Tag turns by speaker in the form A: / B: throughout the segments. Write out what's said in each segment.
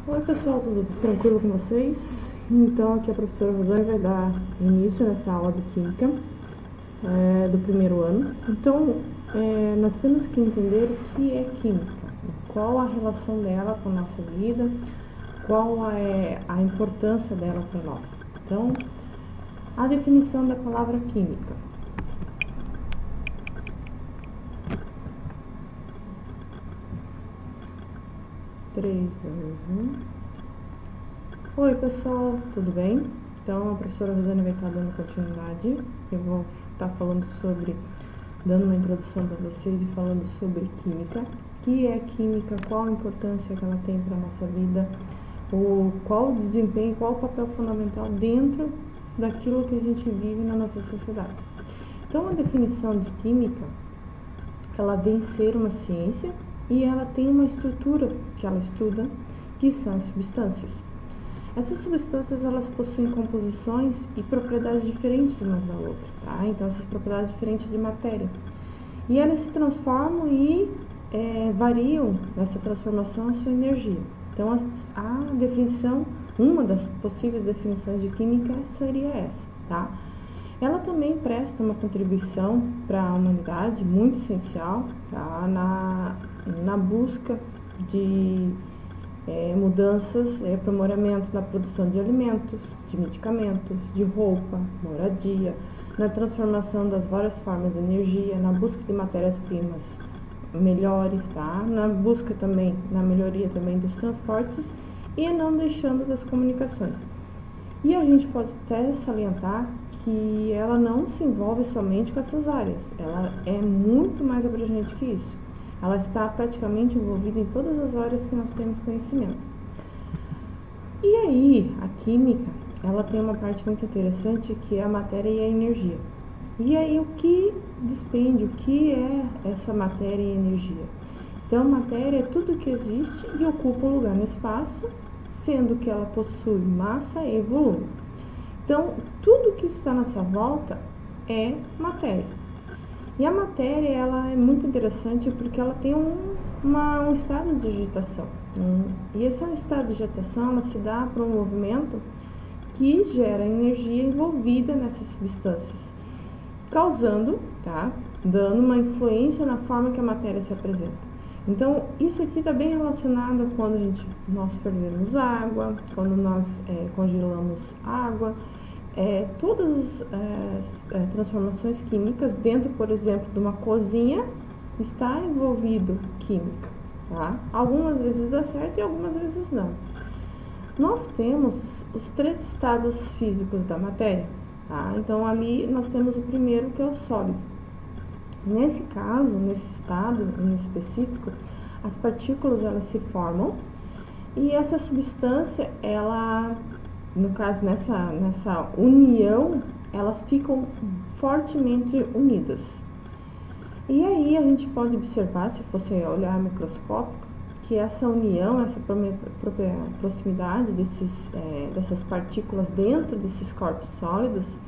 A: Oi pessoal, tudo tranquilo com vocês? Então aqui a professora Rosane vai dar início nessa aula de Química do primeiro ano. Então nós temos que entender o que é Química, qual a relação dela com a nossa vida, qual é a importância dela para nós. Então, a definição da palavra Química. Oi pessoal, tudo bem? Então a professora Rosane vai estar dando continuidade. Eu vou estar dando uma introdução para vocês e falando sobre química. O que é química, qual a importância que ela tem para a nossa vida, qual o desempenho, qual o papel fundamental dentro daquilo que a gente vive na nossa sociedade. Então a definição de química, ela vem ser uma ciência e ela tem uma estrutura que ela estuda, que são as substâncias. Essas substâncias, elas possuem composições e propriedades diferentes umas da outra, tá? Então, essas propriedades diferentes de matéria. E elas se transformam e variam nessa transformação a sua energia. Então, a definição, uma das possíveis definições de química seria essa, tá? Ela também presta uma contribuição para a humanidade muito essencial, tá? Na busca de mudanças, aprimoramento na produção de alimentos, de medicamentos, de roupa, moradia, na transformação das várias formas de energia, na busca de matérias-primas melhores, tá? Na busca também, na melhoria também dos transportes e não deixando das comunicações. E a gente pode até salientar que ela não se envolve somente com essas áreas, ela é muito mais abrangente que isso. Ela está praticamente envolvida em todas as áreas que nós temos conhecimento. E aí, a química, ela tem uma parte muito interessante que é a matéria e a energia. E aí, o que despende, o que é essa matéria e energia? Então, matéria é tudo que existe e ocupa um lugar no espaço, sendo que ela possui massa e volume. Então, tudo que está na sua volta é matéria. E a matéria, ela é muito interessante porque ela tem um estado de agitação. E esse estado de agitação, ela se dá por um movimento que gera energia envolvida nessas substâncias, causando, tá? Dando uma influência na forma que a matéria se apresenta. Então, isso aqui está bem relacionado quando nós fervemos água, quando nós congelamos água. Todas as transformações químicas dentro, por exemplo, de uma cozinha, está envolvido química, tá? Algumas vezes dá certo e algumas vezes não. Nós temos os 3 estados físicos da matéria, tá? Então, ali nós temos o primeiro, que é o sólido. Nesse caso, nesse estado em específico, as partículas, elas se formam e essa substância, ela... No caso, nessa união, elas ficam fortemente unidas. E aí a gente pode observar, se fosse olhar microscópico, que essa união, essa proximidade dessas partículas dentro desses corpos sólidos,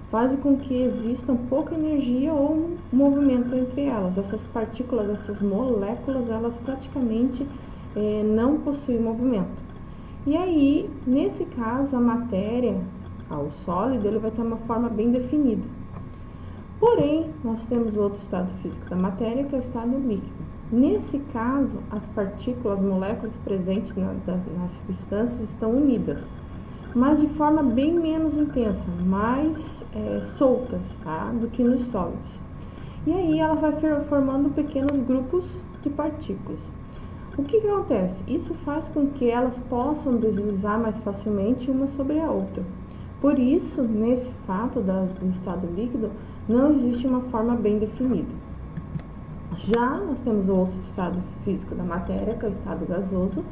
A: faz com que exista pouca energia ou um movimento entre elas. Essas partículas, essas moléculas, elas praticamente não possuem movimento. E aí, nesse caso, a matéria, o sólido, ele vai ter uma forma bem definida. Porém, nós temos outro estado físico da matéria, que é o estado líquido. Nesse caso, as partículas, as moléculas presentes nas substâncias estão unidas, mas de forma bem menos intensa, mais soltas, tá? Do que nos sólidos. E aí, ela vai formando pequenos grupos de partículas. O que acontece? Isso faz com que elas possam deslizar mais facilmente uma sobre a outra. Por isso, nesse fato do estado líquido, não existe uma forma bem definida. Já nós temos o outro estado físico da matéria, que é o estado gasoso.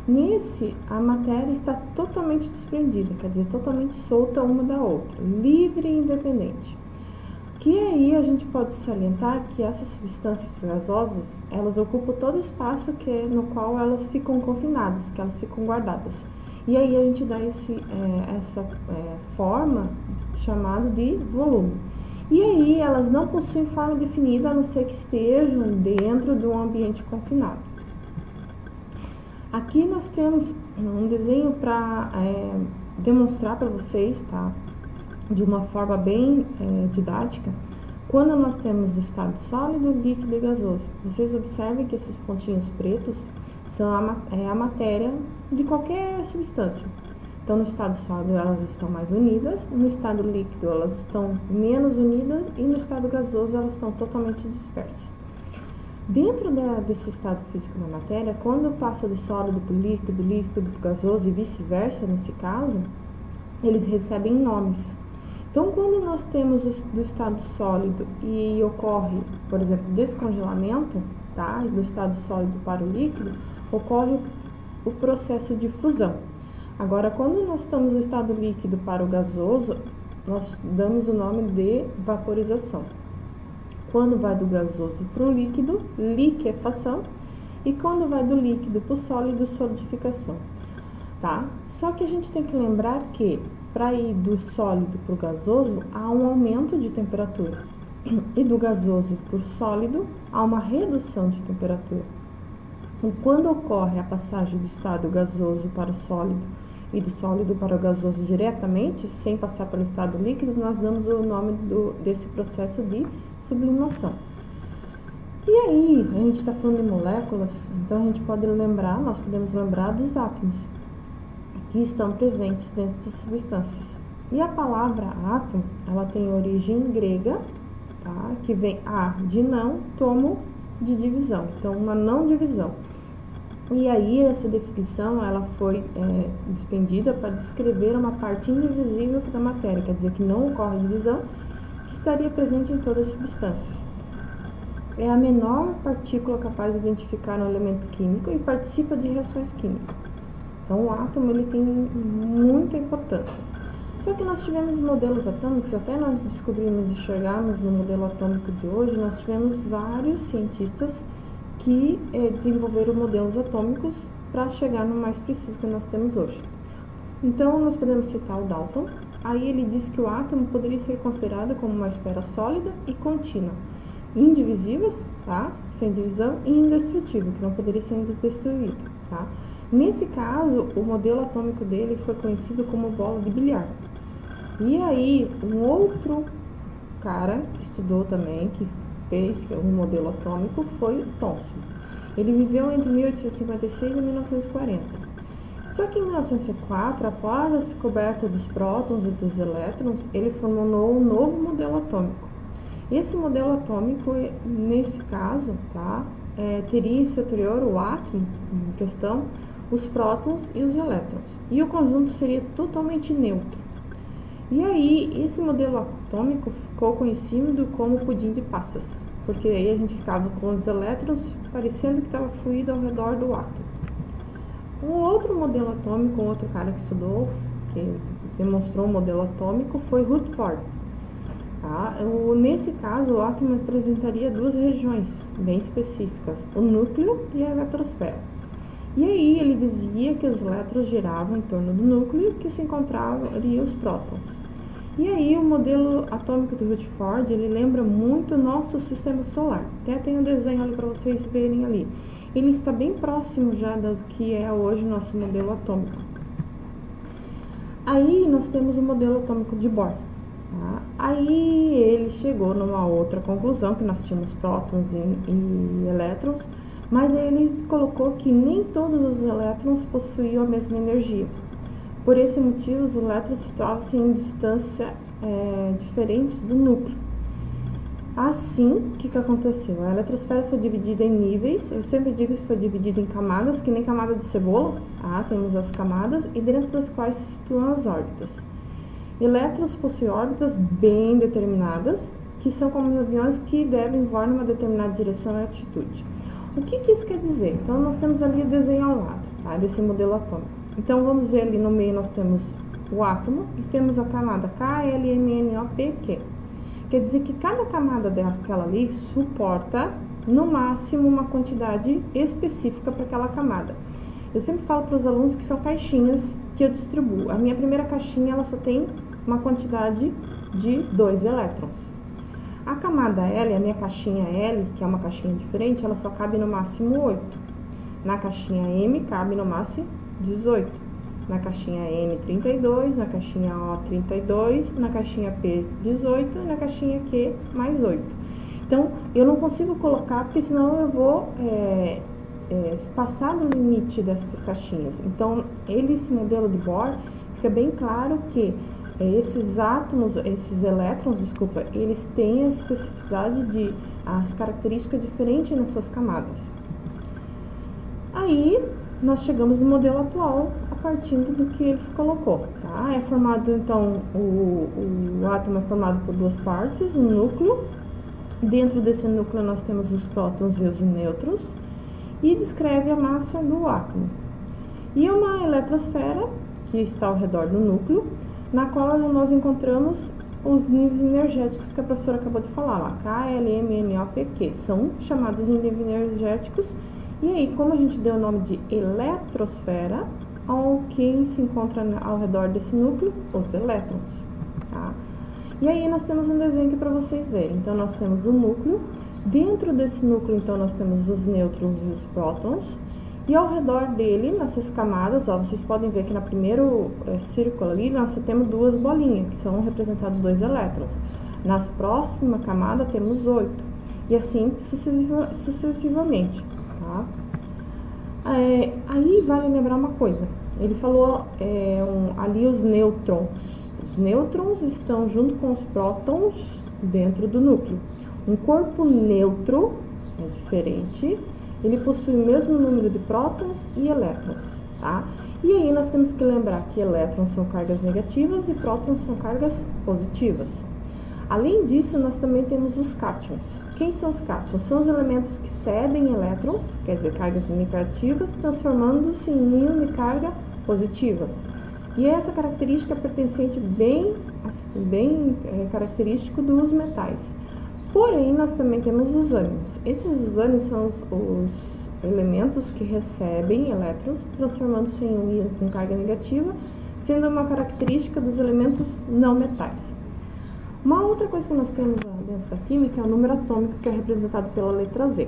A: Nesse, a matéria está totalmente desprendida, quer dizer, totalmente solta uma da outra, livre e independente. Que aí a gente pode salientar que essas substâncias gasosas, elas ocupam todo o espaço no qual elas ficam confinadas, que elas ficam guardadas. E aí a gente dá essa forma chamada de volume. E aí elas não possuem forma definida, a não ser que estejam dentro de um ambiente confinado. Aqui nós temos um desenho para demonstrar para vocês, tá? De uma forma bem didática, quando nós temos estado sólido, líquido e gasoso. Vocês observem que esses pontinhos pretos são a matéria de qualquer substância. Então, no estado sólido elas estão mais unidas, no estado líquido elas estão menos unidas e no estado gasoso elas estão totalmente dispersas. Dentro desse estado físico da matéria, quando passa do sólido para o líquido, do líquido para o gasoso e vice-versa, nesse caso, eles recebem nomes. Então, quando nós temos do estado sólido e ocorre, por exemplo, descongelamento, tá? Do estado sólido para o líquido, ocorre o processo de fusão. Agora, quando nós estamos no estado líquido para o gasoso, nós damos o nome de vaporização. Quando vai do gasoso para o líquido, liquefação, e quando vai do líquido para o sólido, solidificação, tá? Só que a gente tem que lembrar que para ir do sólido para o gasoso, há um aumento de temperatura, e do gasoso para o sólido, há uma redução de temperatura. E quando ocorre a passagem do estado gasoso para o sólido e do sólido para o gasoso diretamente, sem passar pelo estado líquido, nós damos o nome desse processo de sublimação. E aí, a gente está falando de moléculas, então a gente pode lembrar, nós podemos lembrar dos átomos que estão presentes dentro das substâncias. E a palavra átomo, ela tem origem grega, tá? Que vem a de não, tomo de divisão, então uma não divisão. E aí essa definição ela foi despendida para descrever uma parte indivisível da matéria, quer dizer que não ocorre divisão, que estaria presente em todas as substâncias. É a menor partícula capaz de identificar um elemento químico e participa de reações químicas. Então o átomo ele tem muita importância. Só que nós tivemos modelos atômicos, até nós descobrimos e chegarmos no modelo atômico de hoje, nós tivemos vários cientistas que desenvolveram modelos atômicos para chegar no mais preciso que nós temos hoje. Então, nós podemos citar o Dalton. Aí ele diz que o átomo poderia ser considerado como uma esfera sólida e contínua, indivisíveis, tá? Sem divisão, e indestrutível, que não poderia ser destruído, tá? Nesse caso, o modelo atômico dele foi conhecido como bola de bilhar. E aí, um outro cara que estudou também, que fez um modelo atômico, foi o Thomson. Ele viveu entre 1856 e 1940. Só que em 1904, após a descoberta dos prótons e dos elétrons, ele formulou um novo modelo atômico. Esse modelo atômico, nesse caso, tá, teria em seu interior o átomo em questão, os prótons e os elétrons. E o conjunto seria totalmente neutro. E aí, esse modelo atômico ficou conhecido como pudim de passas, porque aí a gente ficava com os elétrons parecendo que estava fluido ao redor do átomo. Um outro modelo atômico, um outro cara que estudou, que demonstrou um modelo atômico, foi Rutherford. Tá? Nesse caso, o átomo apresentaria duas regiões bem específicas, o núcleo e a eletrosfera. E aí ele dizia que os elétrons giravam em torno do núcleo, que se encontravam ali os prótons. E aí o modelo atômico de Rutherford, ele lembra muito o nosso sistema solar. Até tem um desenho ali para vocês verem ali. Ele está bem próximo já do que é hoje o nosso modelo atômico. Aí nós temos o modelo atômico de Bohr. Tá? Aí ele chegou numa outra conclusão, que nós tínhamos prótons e elétrons, mas aí ele colocou que nem todos os elétrons possuíam a mesma energia. Por esse motivo, os elétrons situavam-se em distância diferentes do núcleo. Assim, o que aconteceu? A eletrosfera foi dividida em níveis, eu sempre digo que foi dividida em camadas, que nem camada de cebola, temos as camadas, e dentro das quais se situam as órbitas. Elétrons possuem órbitas bem determinadas, que são como aviões que devem voar numa determinada direção e altitude. O que isso quer dizer? Então, nós temos ali o desenho ao lado, tá, desse modelo atômico. Então, vamos ver ali no meio nós temos o átomo e temos a camada K, L, M, N, O, P, Q. Quer dizer que cada camada daquela ali suporta, no máximo, uma quantidade específica para aquela camada. Eu sempre falo para os alunos que são caixinhas que eu distribuo. A minha primeira caixinha, ela só tem uma quantidade de 2 elétrons. A camada L, a minha caixinha L, que é uma caixinha diferente, ela só cabe no máximo 8. Na caixinha M cabe no máximo 18. Na caixinha N, 32. Na caixinha O, 32. Na caixinha P, 18. E na caixinha Q, mais 8. Então, eu não consigo colocar, porque senão eu vou passar do limite dessas caixinhas. Então, esse modelo de Bohr, fica bem claro que esses elétrons, eles têm a especificidade as características diferentes nas suas camadas. Aí, nós chegamos no modelo atual, a partir do que ele colocou, tá? É formado, então, o átomo é formado por duas partes, um núcleo. Dentro desse núcleo nós temos os prótons e os nêutrons, e descreve a massa do átomo. E uma eletrosfera, que está ao redor do núcleo, na qual nós encontramos os níveis energéticos que a professora acabou de falar lá, K, L, M, N, O, P, Q, são chamados de níveis energéticos. E aí, como a gente deu o nome de eletrosfera, ao que se encontra ao redor desse núcleo, os elétrons, tá? E aí nós temos um desenho aqui para vocês verem. Então, nós temos o núcleo. Dentro desse núcleo, então, nós temos os nêutrons e os prótons. E ao redor dele, nessas camadas, ó, vocês podem ver que no primeiro círculo ali, nós só temos duas bolinhas, que são representados 2 elétrons. Nas próximas camadas, temos 8. E assim sucessivamente, tá? Aí vale lembrar uma coisa. Ele falou ali os nêutrons. Os nêutrons estão junto com os prótons dentro do núcleo. Um corpo neutro é diferente, ele possui o mesmo número de prótons e elétrons, tá? E aí nós temos que lembrar que elétrons são cargas negativas e prótons são cargas positivas. Além disso, nós também temos os cátions. Quem são os cátions? São os elementos que cedem elétrons, quer dizer, cargas negativas, transformando-se em íon de carga positiva. E essa característica é pertencente bem característico dos metais. Porém, nós também temos os ânions. Esses ânions são os elementos que recebem elétrons, transformando-se em um íon com carga negativa, sendo uma característica dos elementos não metais. Uma outra coisa que nós temos dentro da química é o número atômico, que é representado pela letra Z.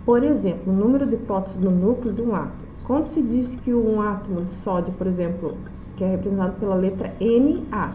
A: Por exemplo, o número de prótons no núcleo de um átomo. Quando se diz que um átomo de sódio, por exemplo, que é representado pela letra Na,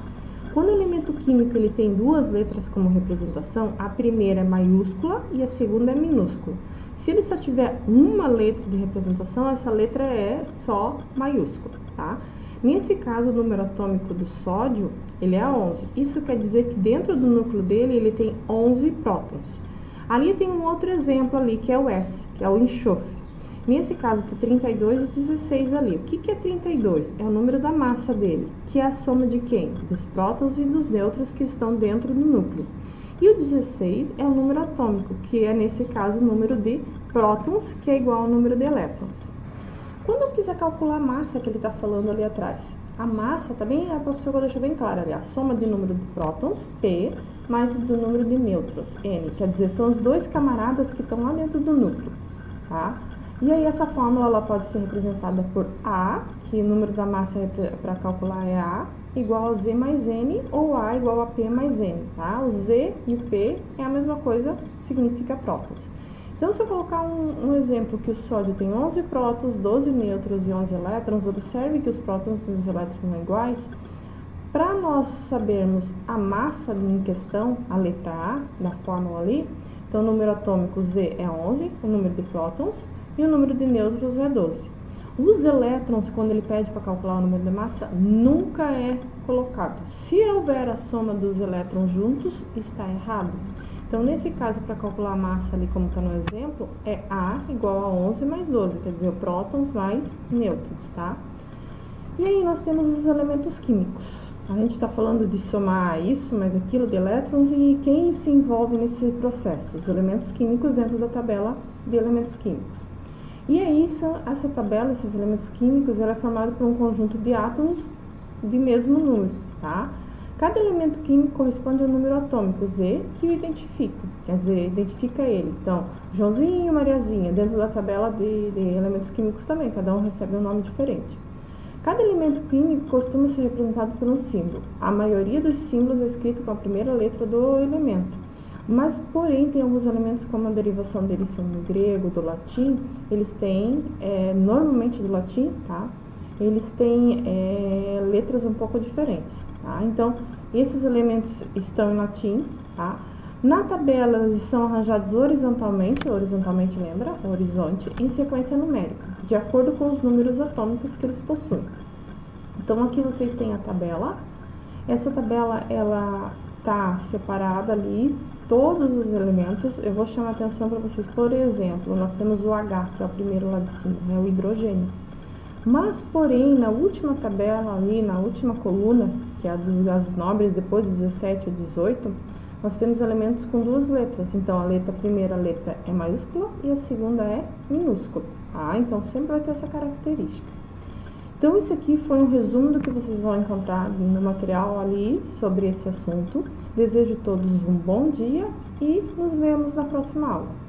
A: quando o elemento químico ele tem duas letras como representação, a primeira é maiúscula e a segunda é minúscula. Se ele só tiver uma letra de representação, essa letra é só maiúscula, tá? Nesse caso, o número atômico do sódio, ele é 11. Isso quer dizer que dentro do núcleo dele, ele tem 11 prótons. Ali tem um outro exemplo ali, que é o S, que é o enxofre. Nesse caso, tem 32 e 16 ali. O que é 32? É o número da massa dele, que é a soma de quem? Dos prótons e dos nêutrons que estão dentro do núcleo. E o 16 é o número atômico, que é, nesse caso, o número de prótons, que é igual ao número de elétrons. Quando eu quiser calcular a massa que ele está falando ali atrás, a massa também, a professora deixou bem claro ali, a soma de número de prótons, P, mais do número de nêutrons, N. Quer dizer, são os dois camaradas que estão lá dentro do núcleo, tá? E aí essa fórmula ela pode ser representada por A, que o número da massa para calcular é A, igual a Z mais N, ou A igual a P mais N, tá? O Z e o P é a mesma coisa, significa prótons. Então, se eu colocar um exemplo que o sódio tem 11 prótons, 12 nêutrons e 11 elétrons, observe que os prótons e os elétrons são iguais. Para nós sabermos a massa em questão, a letra A da fórmula ali, então o número atômico Z é 11, o número de prótons, e o número de nêutrons é 12. Os elétrons, quando ele pede para calcular o número de massa, nunca é colocado. Se houver a soma dos elétrons juntos, está errado. Então, nesse caso, para calcular a massa ali, como está no exemplo, é A igual a 11 mais 12, quer dizer, prótons mais nêutrons, tá? E aí, nós temos os elementos químicos. A gente está falando de somar isso, mais aquilo, de elétrons, e quem se envolve nesse processo? Os elementos químicos dentro da tabela de elementos químicos. E aí, essa tabela, esses elementos químicos, ela é formada por um conjunto de átomos de mesmo número, tá? Cada elemento químico corresponde ao número atômico Z que o identifica, quer dizer, identifica ele. Então, Joãozinho e Mariazinha, dentro da tabela de elementos químicos também, cada um recebe um nome diferente. Cada elemento químico costuma ser representado por um símbolo. A maioria dos símbolos é escrito com a primeira letra do elemento. Mas, porém, tem alguns elementos, como a derivação deles são do grego, do latim, eles têm, normalmente do latim, tá? Eles têm letras um pouco diferentes, tá? Então, esses elementos estão em latim, tá? Na tabela, eles são arranjados horizontalmente lembra? Horizonte, em sequência numérica, de acordo com os números atômicos que eles possuem. Então, aqui vocês têm a tabela. Essa tabela, ela tá separada ali, todos os elementos. Eu vou chamar a atenção para vocês, por exemplo, nós temos o H, que é o primeiro lá de cima, é o hidrogênio. Mas, porém, na última tabela ali, na última coluna, que é a dos gases nobres, depois do 17 ao 18, nós temos elementos com duas letras. Então, a primeira letra é maiúscula e a segunda é minúscula, tá? Então, sempre vai ter essa característica. Então, isso aqui foi um resumo do que vocês vão encontrar no material ali sobre esse assunto. Desejo a todos um bom dia e nos vemos na próxima aula.